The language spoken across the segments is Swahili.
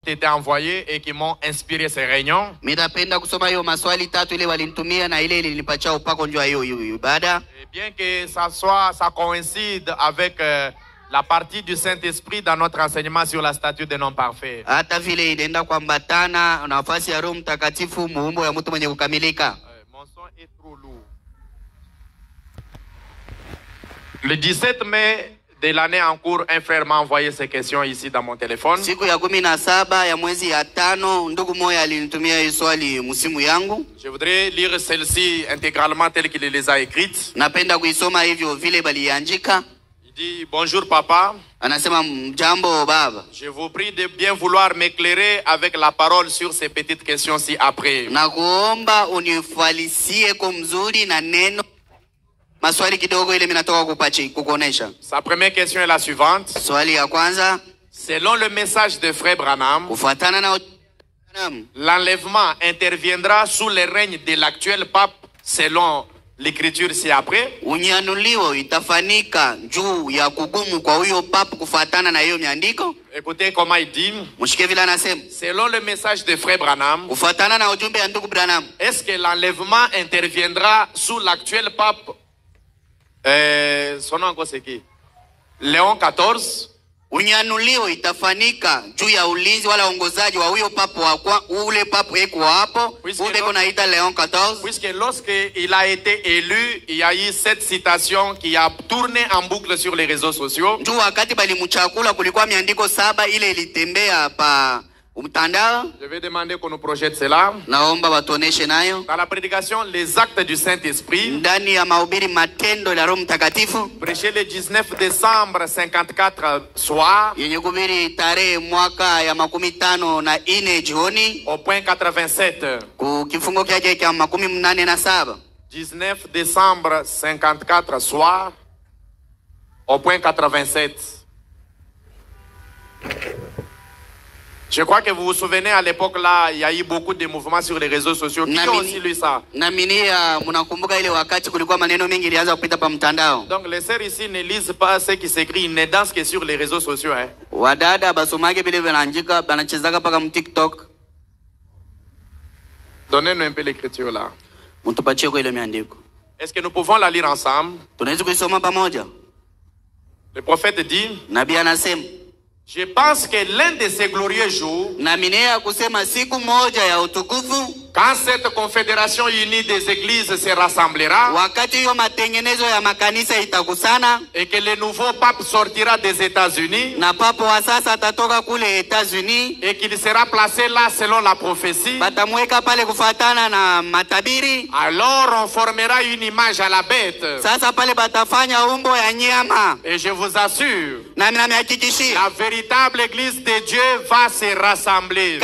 été envoyées et qui m'ont inspiré ces réunions. Et bien que ça coïncide avec la partie du Saint-Esprit dans notre enseignement sur la statue des noms parfaits. Mon son est trop lourd. Le 17 mai de l'année en cours, un frère m'a envoyé ces questions ici dans mon téléphone. Je voudrais lire celles-ci intégralement telles qu'il les a écrites. Il dit: bonjour papa. Je vous prie de bien vouloir m'éclairer avec la parole sur ces petites questions-ci après. Sa première question est la suivante. Selon le message de Frère Branham, l'enlèvement interviendra sous le règne de l'actuel pape selon l'écriture ci-après. Écoutez comment il dit. Selon le message de Frère Branham, est-ce que l'enlèvement interviendra sous l'actuel pape son nom c'est qui? Léon XIV. Unyanulio itafanyika juu ya ulinzi wala ongozaji wa huyo papo wa ule papo eko hapo ule konaita Léon XIV. Puisque lorsque il a été élu, il y a eu cette citation qui a tourné en boucle sur les réseaux sociaux. Juu wakati balimuchakula kulikuwa miandiko 7 ile ilitembea pa umtandao. Je vais demander qu'on nous projette cela. Naomba watuoneshe nayo. Dans la prédication, les actes du Saint-Esprit. Ndani ya mahubiri matendo ya Roho Mtakatifu. Prêché le 19 décembre 54 soir. Yenye kuhubiri tarehe mwaka ya 54 jioni. Au point 87. Ku kifungo kyake cha 87. 19 décembre 54 soir. Au point 87. Je crois que vous vous souvenez, à l'époque là, il y a eu beaucoup de mouvements sur les réseaux sociaux. Qui ont aussi lu ça? Donc les sœurs ici ne lisent pas ce qui s'écrit, ils ne dansent que sur les réseaux sociaux. Hein. Donnez-nous un peu l'écriture là. Est-ce que nous pouvons la lire ensemble? Le prophète dit: je pense que l'un de ces glorieux jours, quand cette confédération unie des églises se rassemblera, et que le nouveau pape sortira des États-Unis, et qu'il sera placé là selon la prophétie, alors on formera une image à la bête. Et je vous assure, la véritable église de Dieu va se rassembler.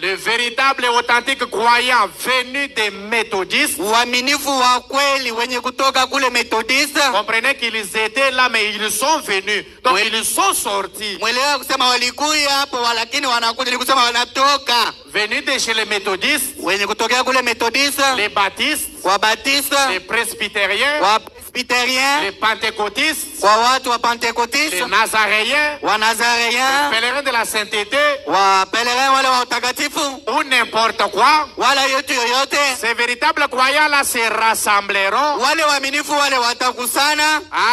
Le véritable et authentique croyant venu des méthodistes, comprenez qu'ils étaient là mais ils sont venus, donc ils sont sortis. Venus de chez les méthodistes, les baptistes, les presbytériens, les pentecôtistes, les nazaréens, les pèlerins de la sainteté, ou n'importe quoi, ces véritables croyants là se rassembleront.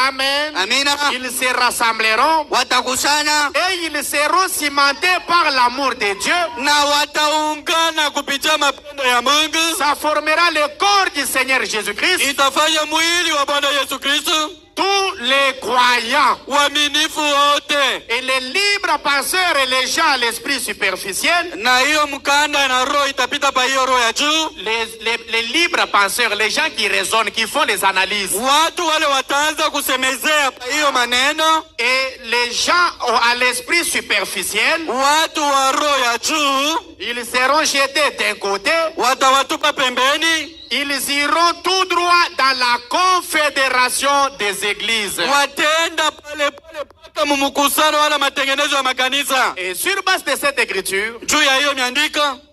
Amen. Ils se rassembleront et ils seront cimentés par l'amour de Dieu. Ça formera le corps du Seigneur Jésus-Christ. Tous les croyants et les libres penseurs et les gens à l'esprit superficiel, les libres penseurs, les gens qui raisonnent, qui font les analyses, et les gens à l'esprit superficiel, ils seront jetés d'un côté, ils iront tout droit dans la confédération des églises. Et sur base de cette écriture,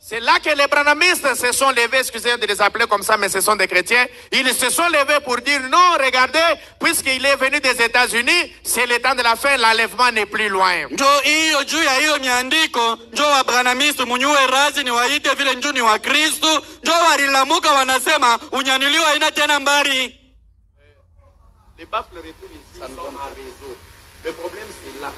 C'est là que les branhamistes se sont levés, excusez de les appeler comme ça, mais ce sont des chrétiens. Ils se sont levés pour dire non, regardez, puisqu'il est venu des États-Unis, c'est le temps de la fin, l'enlèvement n'est plus loin. Njo hiyo juu ya hiyo miandiko, njo wa branhamistu munyue razi ni waite vile njo ni wa Kristo, njo walilamuka wanasema unyanyuliwa haina tena mbari. Les papes le retournent ici, sont en réseau. Le problème c'est là.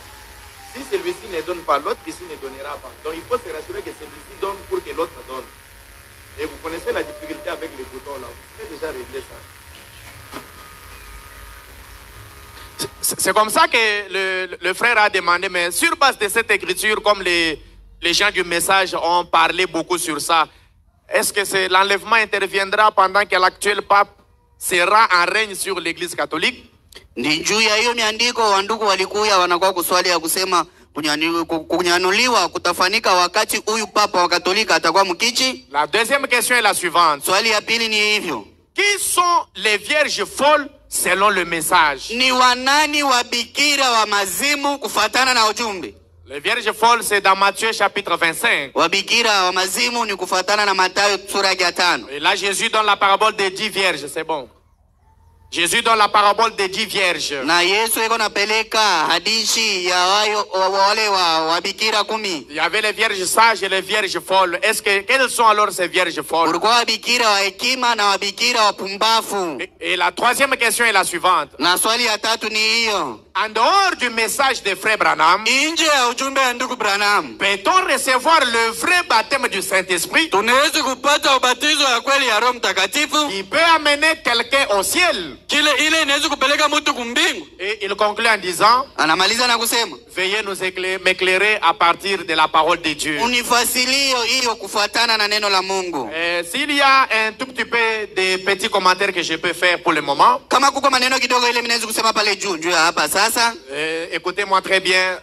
Si celui-ci ne donne pas, l'autre ici ne donnera pas. Donc il faut se rassurer que celui-ci donne pour que l'autre donne. Et vous connaissez la difficulté avec les boutons là. Vous pouvez déjà régler ça. C'est comme ça que le frère a demandé, mais sur base de cette écriture, comme les gens du message ont parlé beaucoup sur ça, est-ce que l'enlèvement interviendra pendant que l'actuel pape sera en règne sur l'église catholique? Ni juu ya hiyo miandiko wandugu walikuya wanakuwa kuswali ya kusema kunyanuliwa kutafanika wakati huyu papa wa Katolika atakuwa mkichi. La deuxième question est la suivante. Swali ya pili ni hivyo. Qui sont les vierges folles selon le message? Ni wanani wa bikira wa mazimu kufatana na ujumbe? Les vierges folles c'est dans Matthieu chapitre 25. Wa bikira wa mazimu ni kufatana na Mathayo sura ya 5. Et là Jésus donne la parabole des 10 vierges, c'est bon. Jésus donne la parabole des 10 vierges. Na Yesu eko napeleka hadithi ya wale wa bikira 10. Il y avait les vierges sages et les vierges folles. Quelles sont alors ces vierges folles? Kulikuwa wa bikira wa hekima na wa bikira wa pumbafu. Et la troisième question est la suivante. Na swali ya tatu ni hiyo. En dehors du message de frère Branham, Inje ya ujumbe ya ndugu Branham, peut-on recevoir le vrai baptême du Saint-Esprit Tunaweza kupata ubatizo ya kweli ya Roho Mtakatifu qui peut amener quelqu'un au ciel? ile inaweza kupeleka mtu kumbingu. Et il conclut en disant, anamaliza na kusema, veuillez m'éclairer à partir de la parole de Dieu. Unifasilio hiyo kufuatana na neno la Mungu. S'il y a un tout petit peu de petits commentaires que je peux faire pour le moment. Kama kuko maneno kidogo ile ninaweza kusema pale juu ya hapa sasa. Écoutez-moi très bien,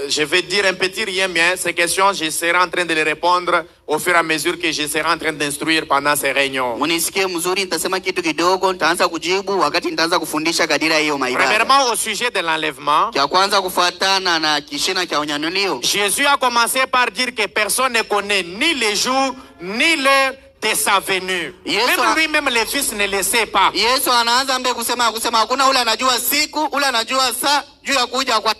je vais dire un petit rien, mais ces questions, je serai en train de les répondre au fur et à mesure que je serai en train d'instruire pendant ces réunions. Munisikie mzuri, nitasema kitu kidogo, nitaanza kujibu wakati nitaanza kufundisha kadira hiyo maibada. Premièrement, au sujet de l'enlèvement, kia kwanza kufuatana na kishina cha unyanyulio. Jésus a commencé par dire que personne ne connaît ni les jours, ni l'heure de sa venue. Même lui-même, le Fils ne le sait pas. Yesu anaanza mbe kusema hakuna ule anajua siku, ule anajua saa juu ya kuja kwa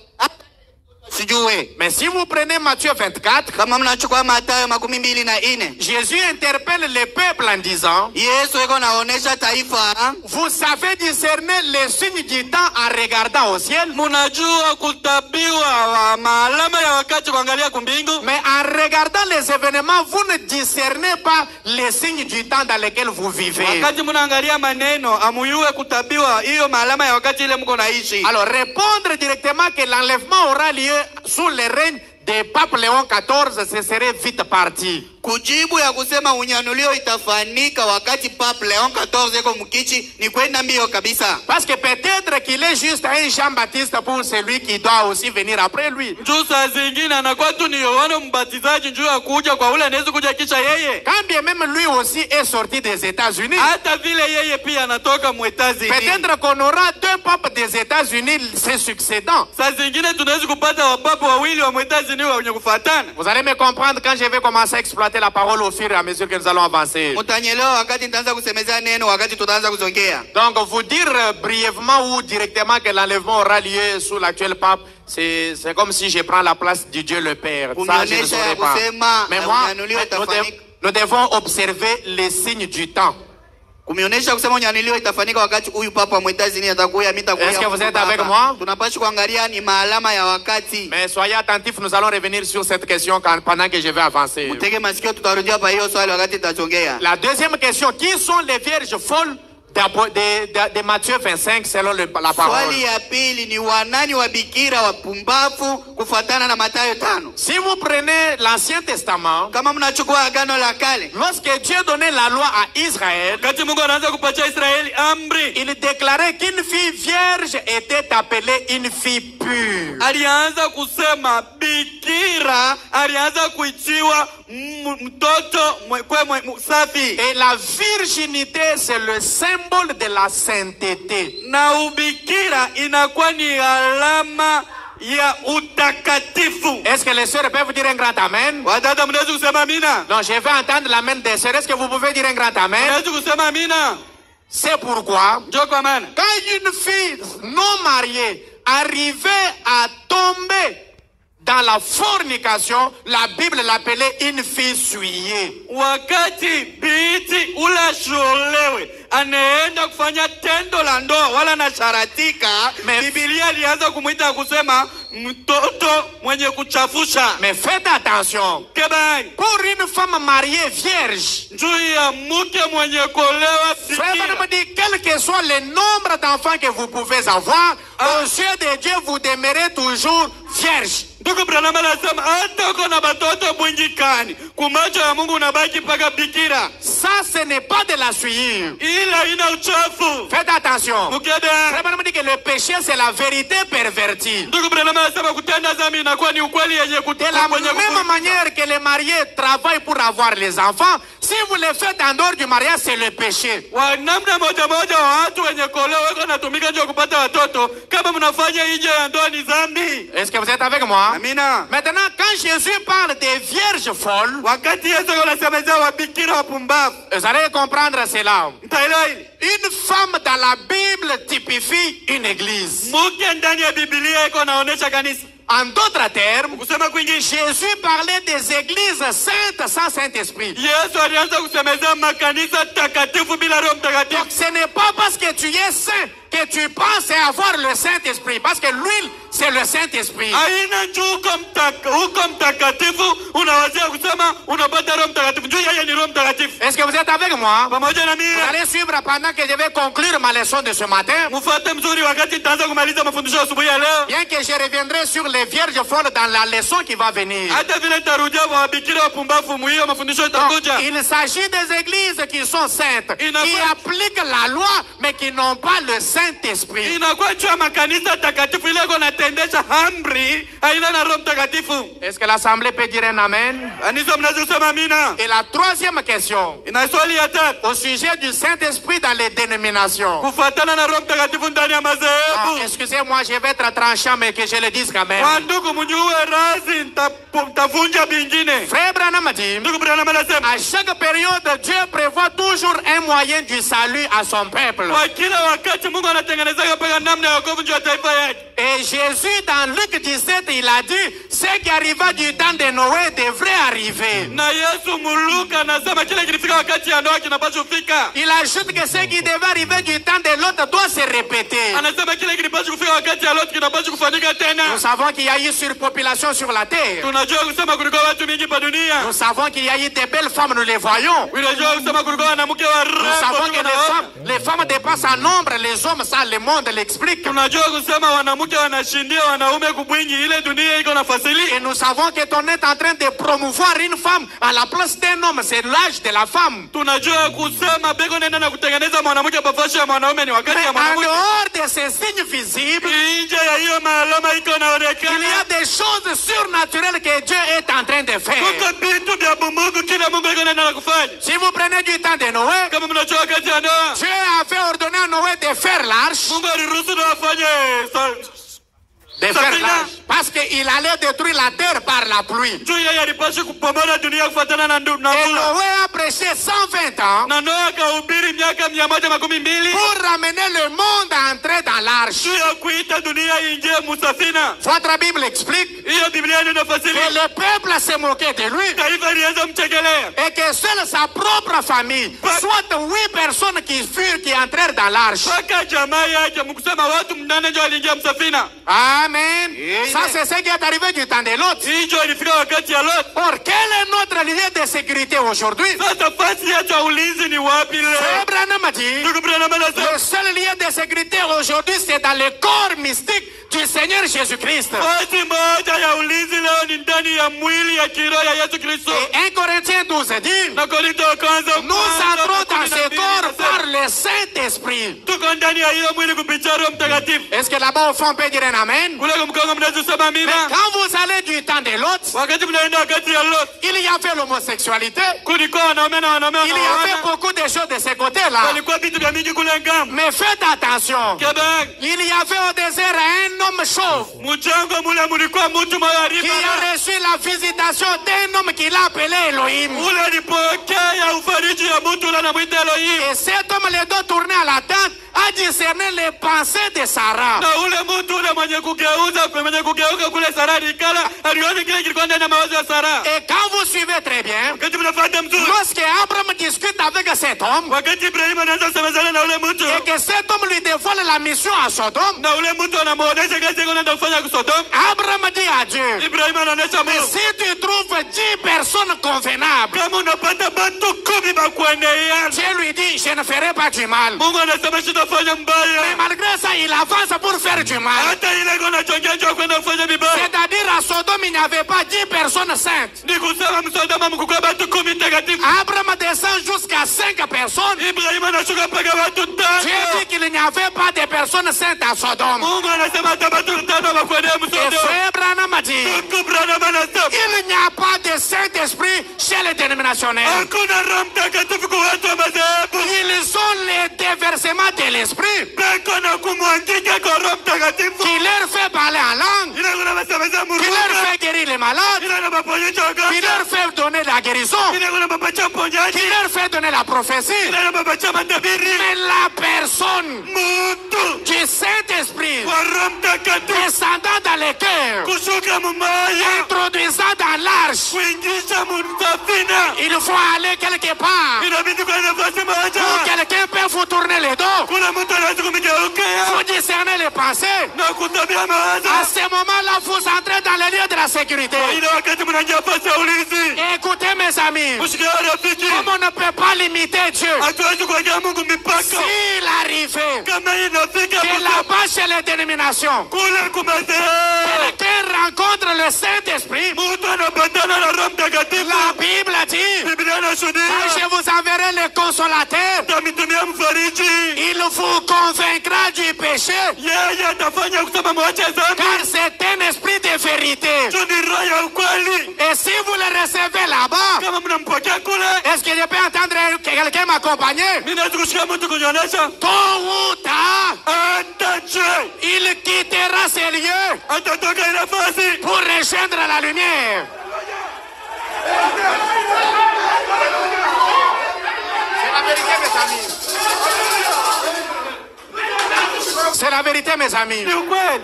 sijue. Mais si vous prenez Matthieu 24, kama mnachukua Mathayo 24, Jésus interpelle le peuple en disant, Yesu eko naonesha taifa, vous savez discerner les signes du temps en regardant au ciel. Munajua kutabiwa maalama ya wakati kuangalia kumbingu. Mais en regardant les événements, vous ne discernez pas les signes du temps dans lesquels vous vivez. Wakati munaangalia maneno, amuyue kutabiwa hiyo maalama ya wakati ile mko naishi. Alors répondre directement que l'enlèvement aura lieu sous le règne de Pape Léon XIV, ce serait vite parti. Kujibu ya kusema unyanyulio itafanika wakati Pape Léon XIV eko mkichi ni kwenda mbio kabisa. Parce que peut-être qu'il est juste un Jean-Baptiste pour celui qui doit aussi venir après lui. Njoo zingine anakuwa tu ni Yohana Mbatizaji njoo akuja kwa ule anaweza kuja kisha yeye. Quand bien même lui aussi est sorti des États-Unis. Hata vile yeye pia anatoka mwetazi. Peut-être qu'on aura deux papes des États-Unis se succédant. Saa zingine tunaweza kupata wapapa wawili wa mwetazi ni wenye kufuatana. Vous allez me comprendre quand je vais commencer à exploiter la parole au fur et à mesure que nous allons avancer. Donc vous dire brièvement ou directement que l'enlèvement aura lieu sous l'actuel pape, c'est comme si je prends la place du Dieu le Père. Ça, je ne saurais pas. Mais moi, nous devons observer les signes du temps. Kumionyesha kusema unyanyulio itafanyika wakati huyu papa mwetazi ni atakuya mitakuya. Est-ce que vous êtes avec moi? Tunapaswa kuangalia ni maalama ya wakati. Mais soyez attentifs, nous allons revenir sur cette question pendant que je vais avancer. Mutege masikio tutarudia pa hiyo swali wakati tutachongea. La deuxième question, qui sont les vierges folles de Matthieu 25 selon la parole? Swali ya pili ni wanani wa bikira wa pumbafu kufuatana na Mathayo 5. Si vous prenez l'Ancien Testament, kama mnachukua agano la kale, lorsque Dieu donnait la loi à Israël, wakati Mungu anaanza kupatia Israeli amri, il déclarait qu'une fille vierge était appelée une fille pure. Alianza kusema bikira alianza kuitiwa mtoto safi. Et la virginité c'est le symbole de la sainteté. Na ubikira inakuwa ni alama ya utakatifu. Est-ce que les sœurs peuvent dire un grand amen? Wadada mnaweza kusema amina? Non, je vais entendre l'amen des sœurs. Est-ce que vous pouvez dire un grand amen? Mnaweza kusema amina? C'est pourquoi, Njoo kwa maana quand une fille non mariée arrivait à tomber dans la fornication, la Bible l'appelait une fille souillée. wakati binti ule asholewe anaenda kufanya tendo la ndoa wala anasharatika, Biblia ilianza kumuita kusema mtoto mwenye kuchafusha. Mais faites attention. Kebani Pour une femme mariée vierge, juu ya mke mwenye kuolewa frère bikira, me dit, quel que soit le nombre d'enfants que vous pouvez avoir, aux yeux de Dieu, vous demeurez toujours vierge. ndugu Branham anasema hata uko na batoto mwingi kani, kumacho ya Mungu unabaki paka bikira. Ça, ce n'est pas de la souillure. Ila ina uchafu. Faites attention. Mukeda Frère me dit que le péché, c'est la vérité pervertie. ndugu Branham anasema kutenda dhambi inakuwa ni ukweli yenye De la même manière que les mariés travaillent pour avoir les enfants, si vous le faites en dehors du mariage, c'est le péché. wa namna moja moja wa watu wenye kuolewa wako natumika ndio kupata watoto. Kama mnafanya nje ya ndoa ni dhambi. Est-ce que vous êtes avec moi? Amina. Maintenant, quand Jésus parle des vierges folles, Wakati Yesu anasemezea wabikira wapumbavu, vous allez comprendre cela. mtaelewa hili. Une femme dans la Bible typifie une église. Mke ndani ya Biblia iko naonesha kanisa. En d'autres termes, Kusema kwingine, Jésus parlait des églises saintes sans Saint-Esprit. Yesu alianza kusemezea makanisa takatifu bila Roho Mtakatifu. Donc ce n'est pas parce que tu es saint que tu penses avoir le Saint-Esprit. Parce que l'huile, c'est le Saint-Esprit. Haina njoo huko mtakatifu unawazia kusema unapata Roho Mtakatifu. Njoo yeye ni Roho Mtakatifu. Est-ce que vous êtes avec moi? Pamoja na mimi. Vous allez suivre pendant que je vais conclure ma leçon de ce matin. Mfuate mzuri wakati nitaanza kumaliza mafundisho asubuhi ya leo. Bien que je reviendrai sur les vierges folles dans la leçon qui va venir. Hata vile tarudia kwa wabikira wapumbavu muhiyo mafundisho itakuja. Donc, il s'agit des églises qui sont saintes, qui Inakuwa- appliquent la loi, mais qui n'ont pas le Saint-Esprit. Inakuwa juu ya makanisa takatifu ile iko natendesha amri haina na Roho Mtakatifu. Est-ce que l'Assemblée peut dire un amen? Kanisa mnaweza kusema amina. Et la troisième question, Ina swali ya tatu. au sujet du Saint-Esprit dans les dénominations. Kufuatana na Roho Mtakatifu ndani ya Ah, madhehebu. excusez-moi, je vais être tranchant, mais que je le dise quand même. Wandugu mnyue razi mtavunja bingine. Frère Branham dit, Ndugu Branham anasema à chaque période, Dieu prévoit toujours un moyen du salut à son peuple. kwa kila wakati Mungu anatengeneza mpaka namna ya wokovu juu ya taifa yake. Et Jésus, dans Luc 17, il a dit, ce qui arriva du temps de Noé devrait arriver. Na Yesu Muluka anasema kile kilifika wakati ya Noa kinapaswa kufika. Il ajoute que ce qui devait arriver du temps de l'autre doit se répéter. Anasema kile kilipaswa kufika wakati ya Lot kinapaswa kufanyika tena. Nous savons qu'il y a eu surpopulation sur la terre. Tunajua kusema kulikuwa watu mingi pa dunia. Nous savons qu'il y a eu de belles femmes, nous les voyons. Tunajua kusema kulikuwa wanawake wa Nous savons que rembo. les femmes dépassent en nombre les hommes, ça le monde l'explique. Tunajua kusema wanawake wanashindia wanaume kubwingi ile dunia iko na fasili. Et nous savons que on est en train de promouvoir une femme à la place d'un homme, c'est l'âge de la femme. Tunajua kusema bego nenda na kutengeneza mwanamke pamoja na mwanaume ni wakati Mais ya en mwanamke. dehors de ces signes visibles, Nje ya hiyo maalama iko il y naonekana. a des choses surnaturelles que Dieu est en train de faire. Kuko vitu vya Mungu kila Mungu iko nenda na kufanya. Si vous prenez du temps de Noé, Kama mnajua wakati ya Noa, Dieu avait ordonné à Noé de faire l'arche. Mungu aliruhusu na wafanye De faire l'arche. Parce qu'il allait détruire la terre par la pluie. juu yeye alipaswa kupomola dunia kufuatana na Et mvula. Noé a prêché 120 ans Na Noa akahubiri miaka 120 pour ramener le monde à entrer dans l'arche. juu ya kuita dunia ingie musafina. Votre Bible explique Hiyo Biblia ndio que nafasiri. le peuple s'est moqué de lui. Taifa ilianza mchekelea. Et que seule sa propre famille, soit 8 personnes qui entrèrent dans l'arche. Paka jamaa yake mkusema watu mnane ndio waliingia msafina. Amen. Ça, c'est ce qui est arrivé du temps de l'autre. Hicho ilifika wakati ya Lot. Or, quel est notre lieu de sécurité aujourd'hui? Sasa fasi yetu ya ulinzi ni wapi leo? Abraham a dit, Ndugu Branham anasema le seul lieu de sécurité aujourd'hui, c'est dans le corps mystique du Seigneur Jésus-Christ. fasi moja ya ulinzi leo ni ndani ya mwili ya kiroho ya Yesu Kristo. Et 1 Corinthiens 12 dit, Na Korinto wa kwanza nous entrons dans ce corps par le le Saint-Esprit. tuko ndani ya hiyo mwili kupitia Roho Mtakatifu. Est-ce que là-bas au fond on peut dire un amen? Kule kumkonga mnaweza kusema Mais amina. quand vous allez du temps de l'autre, Wakati mnaenda wakati ya Lot, il y avait l'homosexualité. kulikuwa wanaume na wanaume Il y avait wanaoana. beaucoup de choses de ce côté-là. Walikuwa vitu vya mingi kule ngambo. Mais faites attention. Kebang, Il y avait au désert un homme chauve mchango mule mulikuwa mtu mwenye qui a reçu la visitation d'un homme qu'il a appelé Elohim. ule alipokea ufariji ya mtu ule anamuita Elohim. Et cet homme, les dos tournés à la tente, a discerné les pensées de Sarah. Na ule mtu ule mwenye kugeuka kule Sara alikala aliona kile kilikuwa ndani ya mawazo ya Sara. Et quand vous suivez très bien, Wakati mnafuata mzuri, lorsque Abraham discute avec cet homme, wakati Ibrahim anaanza kusemezana na ule mtu et que cet homme lui dévoile la mission à Sodome, na ule mtu anamuonesha kazi yake anaenda kufanya kwa Sodoma, Abraham dit à Dieu, Ibrahim anaonesha mais Mungu, si tu trouves 10 personnes convenables, kama unapata watu 10 bakuenea, Dieu lui dit, je ne ferai pas du mal. Mungu anasema sitafanya Mais mbaya. malgré ça, il avance pour faire du mal. Hata ile kona chongecho kwenda kufanya vibaya. C'est-à-dire à Sodome, il n'y avait pas 10 personnes saintes. Ni kusema Msodoma mkukua watu 10 takatifu. Abraham descend jusqu'à 5 personnes. Ibrahim anashuka mpaka watu 5. Dieu dit qu'il n'y avait pas de personnes saintes à Sodome. Mungu anasema hata watu 5 bakuenea Et Msodoma. frère Branham a dit, Kubranham anasema il n'y a pas de Saint-Esprit chez les dénominationnels. hakuna Roho Mtakatifu kwa watu wa madhehebu. Ils ont les déversements de l'Esprit Peko na kumwangika kwa Roho Mtakatifu. qui leur fait parler en langue, Ila kuna masemeza qui leur murunga. fait guérir les malades, Ila na maponyesho qui wagonjwa. leur fait donner la guérison, Ila kuna mapacha uponyaji. qui leur fait donner la prophétie. Ila na mapacha matabiri. Mais la personne Mutu du Saint-Esprit wa Roho Mtakatifu descendant dans les cœurs, kushuka mumaya, introduisant dans l'arche, kuingisha msafina. il faut aller quelque part. Inabidi kwa nafasi moja. Où quelqu'un peut vous tourner les dos, Kuna mtu anaweza kumgeukea vous discerner les pensées. na kutabia mawazo. À ce moment-là, vous entrez dans le lieu de la sécurité. Ile wakati mnaingia nafasi ya ulinzi. Écoutez mes amis, Mshikao rafiki. comme on ne peut pas limiter Dieu, Hatuwezi kuwekea Mungu mipaka. s'il arrivait Kama inafika que là-bas chez les dénominations, kule kumadhehebu, quelqu'un rencontre le Saint-Esprit, mtu anapatana na Roho Mtakatifu. la Bible dit, Biblia quand inashuhudia je vous enverrai le consolateur, atamitumia mfariji. il vous convaincra du péché, Yeye atafanya kusema mwache dhambi. car c'est un esprit de vérité. Tu ni roho ya ukweli. Et si vous le recevez là-bas, Kama mnampokea kule, est-ce que je peux entendre que quelqu'un m'accompagne? mimi naweza kushika mtu kunyonyesha. Tôt ou tard, Atache. il quittera ces lieux Atatoka ile nafasi. pour rejoindre la lumière. C'est la vérité, mes amis. C'est la vérité, mes amis. Ni ukweli.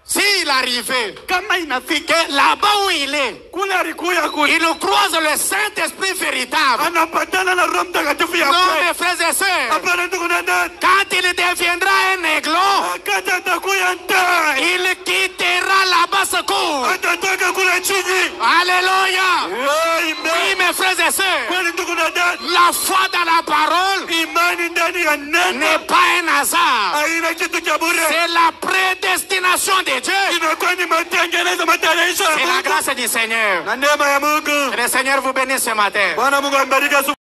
S'il arrivait Kama inafika que là-bas où il est, kule alikuya kule. il croise le Saint-Esprit véritable. Anapatana na Roho Mtakatifu ya Non, kweli. mes frères et sœurs, Hapana ndugu na dada. quand il deviendra un aiglon, Wakati atakuya ntai. il quittera la basse cour. Atatoka kule chini. Alléluia. Oui, Amen. mes frères et sœurs, Kweli ndugu na dada. la foi dans la parole Imani ndani ya neno. n'est pas un hasard. Haina kitu cha bure. C'est la prédestination de Dieu. Inakuwa ni matengenezo matayarisho ya C'est la Mungu. grâce du Seigneur. Na neema ya Mungu. Que le Seigneur vous bénisse ce matin. Bwana Mungu ambariki asubuhi.